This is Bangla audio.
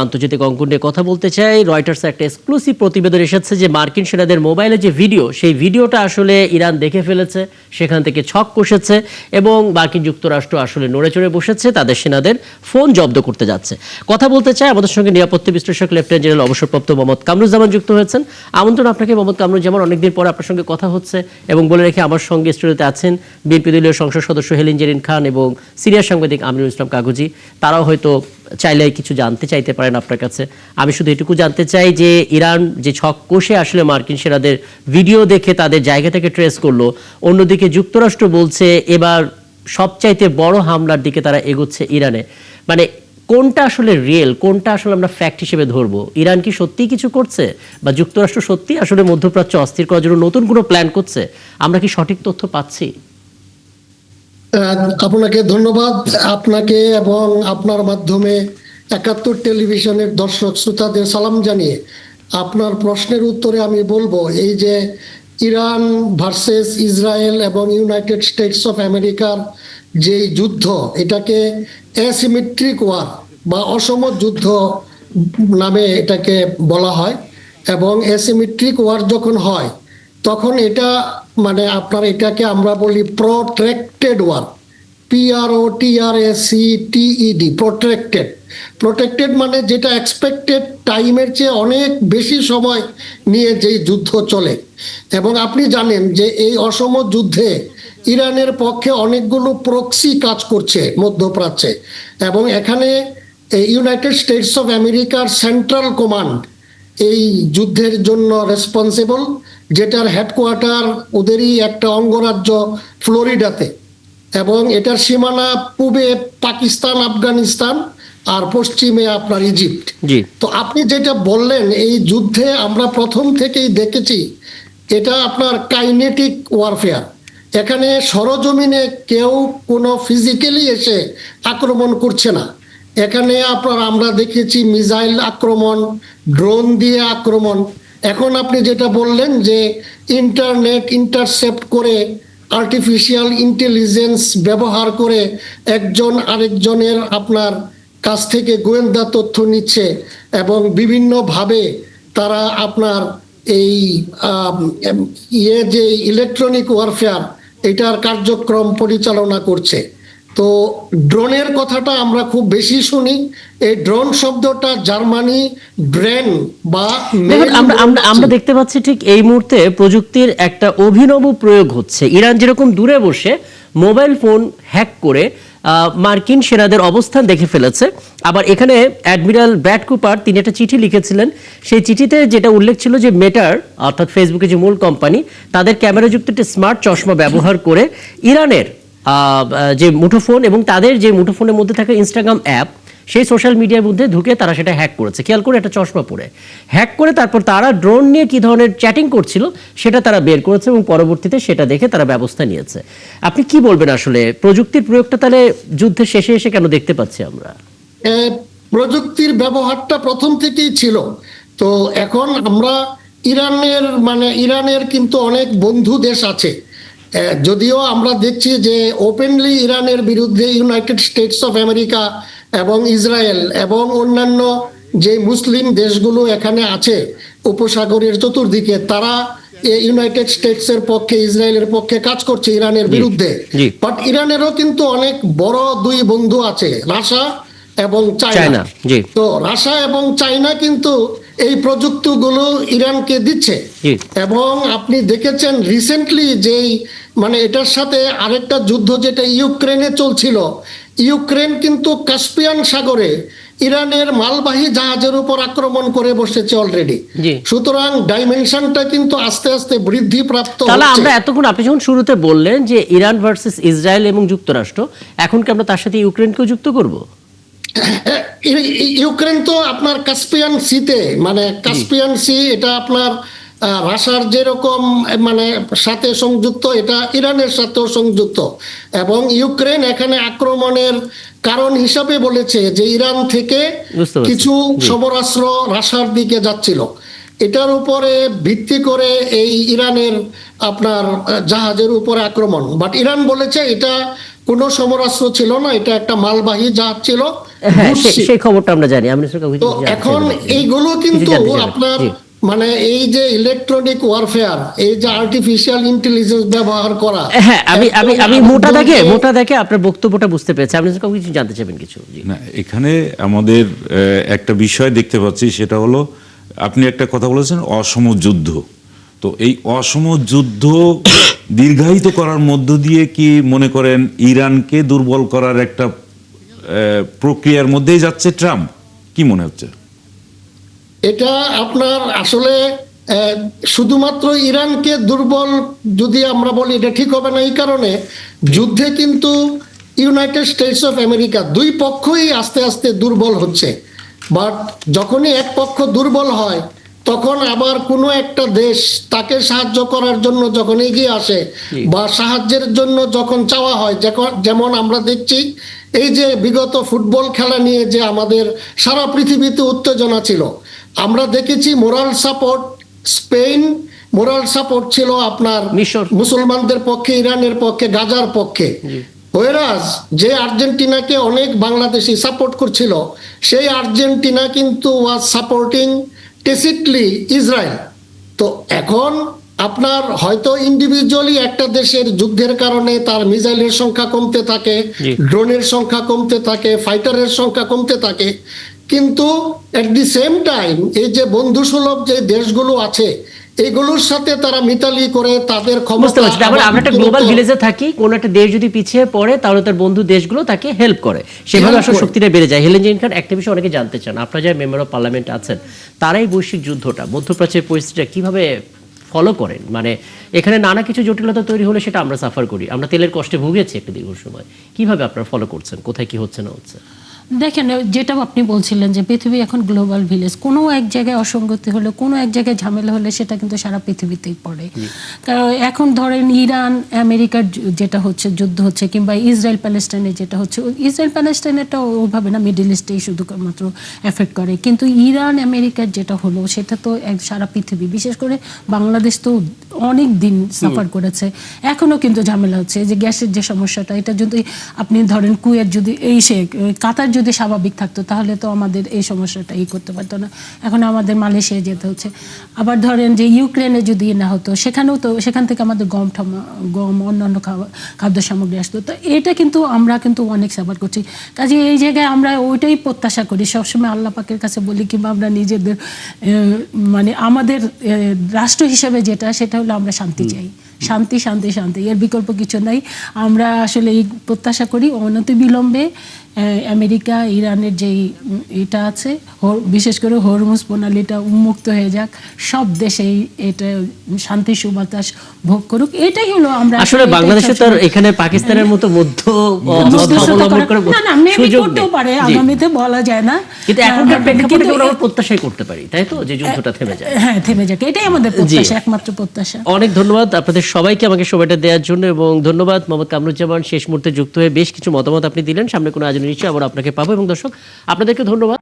আন্তর্জাতিক অঙ্কন নিয়ে কথা বলতে চাই। রয়টার্সের একটা এক্সক্লুসিভ প্রতিবেদন এসেছে যে মার্কিন সেনাদের মোবাইলে যে ভিডিও, সেই ভিডিওটা আসলে ইরান দেখে ফেলেছে, সেখান থেকে ছক কষেছে এবং মার্কিন যুক্তরাষ্ট্র আসলে নড়ে চড়ে বসেছে, তাদের সেনাদের ফোন জব্দ করতে যাচ্ছে। কথা বলতে চাই আমাদের সঙ্গে নিরাপত্তা বিশ্লেষক লেফটেন্যান্ট জেনারেল অবসরপ্রাপ্ত মোহাম্মদ কামরুজ্জামান যুক্ত হয়েছেন। আমন্ত্রণ আপনাকে মোহাম্মদ কামরুজ্জামান, অনেকদিন পর আপনার সঙ্গে কথা হচ্ছে। এবং বলে রেখে আমার সঙ্গে স্টুডিওতে আছেন বিএনপি দলীয় সংসদ সদস্য হেলিন জেরিন খান এবং সিরিয়ার সাংবাদিক আমিনুল ইসলাম কাগজি। তারাও হয়তো চাইলে কিছু জানতে চাইতে পারেন আপনার কাছে। আমি শুধু এটুকু জানতে চাই যে ইরান যে ছক কষে আসলে মার্কিন সেনাদের ভিডিও দেখে তাদের জায়গাটাকে ট্রেস করলো, অন্যদিকে যুক্তরাষ্ট্র বলছে এবার সবচাইতে বড় হামলার দিকে তারা এগোচ্ছে ইরানে। মানে কোনটা আসলে রিয়েল, কোনটা আসলে আমরা ফ্যাক্ট হিসেবে ধরবো? ইরান কি সত্যিই কিছু করছে, বা যুক্তরাষ্ট্র সত্যি আসলে মধ্যপ্রাচ্য অস্থির করার জন্য নতুন কোনো প্ল্যান করছে? আমরা কি সঠিক তথ্য পাচ্ছি? আপনাকে ধন্যবাদ। আপনাকে এবং আপনার মাধ্যমে ৭১ টেলিভিশনের দর্শক শ্রোতাদের সালাম জানিয়ে আপনার প্রশ্নের উত্তরে আমি বলবো, এই যে ইরান ভার্সেস ইসরায়েল এবং ইউনাইটেড স্টেটস অফ আমেরিকার যে যুদ্ধ, এটাকে অ্যাসিমেট্রিক ওয়ার বা অসম যুদ্ধ নামে এটাকে বলা হয়। এবং অ্যাসিমেট্রিক ওয়ার যখন হয় তখন এটা মানে আপনার এটাকে আমরা বলি প্রট্রাক্টেড ওয়ার, PROTRACTED, প্রট্রাক্টেড। প্রটেক্টেড মানে যেটা এক্সপেক্টেড টাইমের চেয়ে অনেক বেশি সময় নিয়ে যেই যুদ্ধ চলে। এবং আপনি জানেন যে এই অসম যুদ্ধে ইরানের পক্ষে অনেকগুলো প্রক্সি কাজ করছে মধ্যপ্রাচ্যে, এবং এখানে ইউনাইটেড স্টেটস অফ আমেরিকার সেন্ট্রাল কমান্ড এই যুদ্ধের জন্য রেসপন্সিবল, যেটার হেডকোয়ার্টার ওদেরই একটা অঙ্গরাজ্য ফ্লোরিডাতে, এবং এটার সীমানা পূবে পাকিস্তান, আফগানিস্তান, আর পশ্চিমে আপনার ইজিপ্ট। তো আপনি যেটা বললেন, এই যুদ্ধে আমরা প্রথম থেকেই দেখেছি এটা আপনার কাইনেটিক ওয়ারফেয়ার। এখানে সরজমিনে কেউ কোনো ফিজিক্যালি এসে আক্রমণ করছে না। এখানে আপনার আমরা দেখেছি মিসাইল আক্রমণ, ড্রোন দিয়ে আক্রমণ। এখন আপনি যেটা বললেন যে ইন্টারনেট ইন্টারসেপ্ট করে, আর্টিফিশিয়াল ইন্টেলিজেন্স ব্যবহার করে একজন আরেকজনের আপনার কাছ থেকে গোয়েন্দা তথ্য নিচ্ছে, এবং বিভিন্নভাবে তারা আপনার এই যে ইলেকট্রনিক ওয়ারফেয়ার এটার কার্যক্রম পরিচালনা করছে। তো ড্রোনের কথাটা আমরা খুব বেশি শুনি। এই ড্রোন শব্দটা জার্মানি ব্রেন বা আমরা দেখতে পাচ্ছি ঠিক এই মুহূর্তে প্রযুক্তির একটা অভিনব প্রয়োগ হচ্ছে। ইরান যেরকম দূরে বসে মোবাইল ফোন হ্যাক করে মার্কিন সেনাদের অবস্থান দেখে ফেলেছে, আবার এখানে অ্যাডমিরাল ব্র্যাড কুপার তিনি একটা চিঠি লিখেছিলেন। সেই চিঠিতে যেটা উল্লেখ ছিল যে মেটার অর্থাৎ ফেসবুকের যে মূল কোম্পানি, তাদের ক্যামেরাযুক্ত একটা স্মার্ট চশমা ব্যবহার করে ইরানের যে মুঠোফোন এবং তাদের যে মুঠোফোনের মধ্যে থাকা ইনস্টাগ্রাম অ্যাপ, সেই সোশ্যাল মিডিয়ার মধ্যে ঢুকে তারা সেটা হ্যাক করেছে। খেয়াল করে একটা চশমা পরে হ্যাক করে তারপর তারা ড্রোন নিয়ে কি ধরনের চ্যাটিং করছিল সেটা তারা বের করেছে এবং পরবর্তীতে সেটা দেখে তারা ব্যবস্থা নিয়েছে। আপনি কি বলবেন আসলে প্রযুক্তির প্রয়োগটা তাহলে যুদ্ধের শেষে এসে কেন দেখতে পাচ্ছি আমরা? প্রযুক্তির ব্যবহারটা প্রথম থেকেই ছিল। তো এখন আমরা ইরানের কিন্তু অনেক বন্ধু দেশ আছে, যদিও আমরা দেখছি যে ওপেনলি ইরানের বিরুদ্ধে ইউনাইটেড স্টেটস অফ আমেরিকা এবং ইসরায়েল এবং অন্যান্য যে মুসলিম দেশগুলো এখানে আছে উপসাগরের চতুর্দিকে, তারা ইউনাইটেড স্টেটস এর পক্ষে, ইসরায়েলের পক্ষে কাজ করছে ইরানের বিরুদ্ধে। বাট ইরানেরও কিন্তু অনেক বড় দুই বন্ধু আছে, রাশিয়া এবং চায়না। তো রাশিয়া এবং চায়না কিন্তু এই প্রযুক্তিগুলো ইরানকে দিচ্ছে। এবং আপনি দেখেছেন রিসেন্টলি যেই এটার সাথে আরেকটা যুদ্ধ যেটা ইউক্রেনে চলছিল, ইউক্রেন কিন্তু কাস্পিয়ান সাগরে ইরানের মালবাহী জাহাজের উপর আক্রমণ করে বসেছে অলরেডি। সুতরাং ডাইমেনশনটা কিন্তু আস্তে আস্তে বৃদ্ধি প্রাপ্ত হচ্ছে। তাহলে আমরা এতক্ষণ আপনি যখন শুরুতে বললেন যে ইরান ভার্সেস ইসরায়েল এবং যুক্তরাষ্ট্র, এখন কি আমরা তার সাথে ইউক্রেনকেও যুক্ত করব? ইউক্রেন তো আপনার কাস্পিয়ান সিতে, কাস্পিয়ান সি এটা আপনার রাশিয়ার যেরকম সাথে সংযুক্ত, এটা ইরানের সাথেও সংযুক্ত। এবং ইউক্রেন এখানে আক্রমণের কারণ হিসাবে বলেছে যে ইরান থেকে কিছু সমরাস্ত্র রাশিয়ার দিকে যাচ্ছিল। এটার উপরে ভিত্তি করে এই ইরানের আপনার জাহাজের উপরে আক্রমণ। বাট ইরান বলেছে এটা কোনো সমরাস্ত্র ছিল না, এটা একটা মালবাহী জাহাজ ছিল। হ্যাঁ, বুঝছি। সেই খবরটা আমরা জানি। আমি মিস্টার কাউকে তো এখন এইগুলো কিন্তু আপনার জি। মানে এই যে ইলেকট্রনিক ওয়ারফেয়ার, এই যে আর্টিফিশিয়াল ইন্টেলিজেন্স ব্যবহার করা, হ্যাঁ, আমি একদম মোটা আরেকজনকে- দাগে আপনার বক্তব্যটা বুঝতে পেরেছি। আপনি মিস্টার কাউকে কিছু জানতে চাইবেন কিছু? জি। না, এখানে আমাদের একটা বিষয় দেখতে পাচ্ছি, সেটা হলো আপনি একটা কথা বলেছেন অসম যুদ্ধ। তো এই অসম যুদ্ধ দীর্ঘায়িত করার মধ্য দিয়ে কি মনে করেন ইরানকে দুর্বল করার একটা প্রক্রিয়ার মধ্যেই যাচ্ছে ট্রাম্প? কি মনে হচ্ছে? এটা আপনার আসলে শুধুমাত্র ইরানকে দুর্বল যদি আমরা বলি এটা ঠিক হবে না। এই কারণে যুদ্ধে কিন্তু ইউনাইটেড স্টেটস অফ আমেরিকা দুই পক্ষই আস্তে আস্তে দুর্বল হচ্ছে। বাট যখনই এক পক্ষ দুর্বল হয় তখন আবার কোনো একটা দেশ তাকে সাহায্য করার জন্য যখন এগিয়ে আসে বা সাহায্যের জন্য যখন চাওয়া হয়, যেমন আমরা দেখছি এই যে বিগত ফুটবল খেলা নিয়ে যে আমাদের সারা পৃথিবীতে উত্তেজনা ছিল, আমরা দেখেছি moral support Spain, moral support ছিল আপনার মিশর, মুসলমানদের পক্ষে, ইরানের পক্ষে, গাজার পক্ষে। ওয়েরাজ যে আর্জেন্টিনাকে অনেক বাংলাদেশি সাপোর্ট করছিল, সেই আর্জেন্টিনা কিন্তু ওয়াজ সাপোর্টিং টেসিটলি ইসরায়েল। তো এখন আপনার হয়তো ইন্ডিভিজুয়ালি একটা দেশের যুদ্ধের কারণে তার মিসাইলের সংখ্যা কমতে থাকে, ড্রোনের সংখ্যা কমতে থাকে, ফাইটারের সংখ্যা কমতে থাকে, কিন্তু এট দি সেম টাইম এই যে বন্ধুসুলভ যে দেশগুলো আছে এগুলোর সাথে তারা মিতালি করে তাদের বুঝতে ক্ষমতা। পারছি। তারপরে আমরা একটা গ্লোবাল ভিলেজে থাকি, কোন একটা দেশ যদি পিছিয়ে পড়ে তাহলে তার বন্ধু দেশগুলো তাকে হেল্প করে, সেভাবে আসলে শক্তিটা বেড়ে যায়। হেলেন জেন খান, একটা বিষয় অনেকে জানতে চান, আপনারা যারা মেম্বার অফ পার্লামেন্ট আছেন তারাই বৈশ্বিক যুদ্ধটা, মধ্যপ্রাচ্যের পরিস্থিতিটা কিভাবে ফলো করেন? মানে এখানে নানা কিছু জটিলতা তৈরি হলে সেটা আমরা সাফার করি, আমরা তেলের কষ্টে ভুগেছি একটা দীর্ঘ সময়। কিভাবে আপনারা ফলো করছেন, কোথায় কি হচ্ছে না হচ্ছে? দেখেন, যেটা আপনি বলছিলেন যে পৃথিবী এখন গ্লোবাল ভিলেজ, কোনো এক জায়গায় অসঙ্গতি হলে, কোনো এক জায়গায় ঝামেলা হলে সেটা কিন্তু সারা পৃথিবীতেই পড়ে। কারণ এখন ধরেন ইরান আমেরিকার যেটা হচ্ছে যুদ্ধ হচ্ছে, কিংবা ইসরায়েল প্যালেস্টাইনে যেটা হচ্ছে, ইসরায়েল প্যালেস্টাইনেরটা ওইভাবে না, মিডল ইস্টেই শুধুমাত্র এফেক্ট করে, কিন্তু ইরান আমেরিকার যেটা হলো সেটা তো সারা পৃথিবী, বিশেষ করে বাংলাদেশ তো অনেক দিন সাফার করেছে, এখনো কিন্তু ঝামেলা হচ্ছে। এই যে গ্যাসের যে সমস্যাটা, এটা যদি আপনি ধরেন কুয়েত যদি কাতার যদি স্বাভাবিক থাকতো তাহলে তো আমাদের এই সমস্যাটা করতে পারতো না, এখন আমাদের মালয়েশিয়া যেতে হচ্ছে। আবার ধরেন যে ইউক্রেনে যদি না হতো, সেখানেও তো, সেখান থেকে আমাদের গম অন্যান্য খাদ্য সামগ্রী আসতো। তো এটা কিন্তু আমরা কিন্তু অনেক সাফার করছি। কাজে এই জায়গায় আমরা ওইটাই প্রত্যাশা করি সবসময়, আল্লাহ পাকের কাছে বলি, কিংবা আমরা নিজেদের মানে আমাদের রাষ্ট্র হিসেবে যেটা, সেটা হলো আমরা শান্তি চাই। শান্তি শান্তি শান্তি, এর বিকল্প কিছু নাই। আমরা আসলে এই প্রত্যাশা করি অনতিবিলম্বে আমেরিকা ইরানের যেই এটা আছে, বিশেষ করে হরমুজ প্রণালীটা উন্মুক্ত হয়ে যাক, সব দেশেই এটা শান্তি সুবাতাস ভোগ করুক। এটাই হলো আমরা আসলে বাংলাদেশে তো এখানে পাকিস্তানের মতো করতেও পারে, আগামীতে বলা যায় না, কিন্তু এখনকার প্রেক্ষাপটে আমরা প্রত্যাশাই করতে পারি, তাই তো, যে যুদ্ধটা থেমে যায়। হ্যাঁ, থেমে যাক, এটাই আমাদের প্রত্যাশা, একমাত্র প্রত্যাশা। অনেক ধন্যবাদ আপনাদের সবাইকে আমাকে সময়টা দেওয়ার জন্য, এবং ধন্যবাদ মোহাম্মদ কামরুজ্জামান, শেষ মুহূর্তে যুক্ত হয়ে বেশ কিছু মতামত আপনি দিলেন। সামনে কোনো আয়োজনে নিশ্চয়ই আবার আপনাকে পাবো, এবং দর্শক আপনাদেরকে ধন্যবাদ।